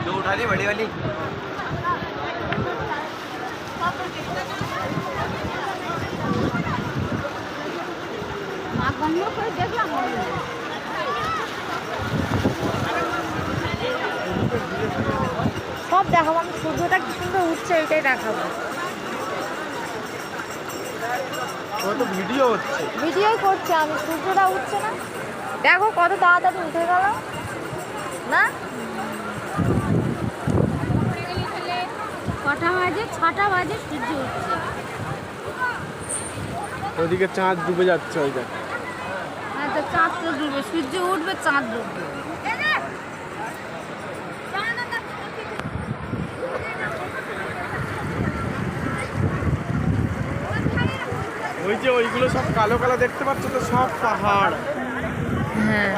जो उठा ली बड़ी वाली। সব দেখাবো, আমি সূর্যটা কি সুন্দর উঠছে এটাই দেখাবো। ভিডিও হচ্ছে, ভিডিও করছে, আমি সূর্যটা উঠছে না, দেখো কত তাড়াতাড়ি উঠে গেল না। কটা বাজে? 6টা বাজে, সূর্য উঠছে। ওদিকে চাঁদ ডুবে যাচ্ছে ওই দেখ। হ্যাঁ, তো চাঁদ তো ডুবে, সূর্য উঠবে, চাঁদ ডুববে। ওই যে ওইগুলো সব কালো কালো দেখতে পাচ্ছ তো, সব পাহাড়। হ্যাঁ।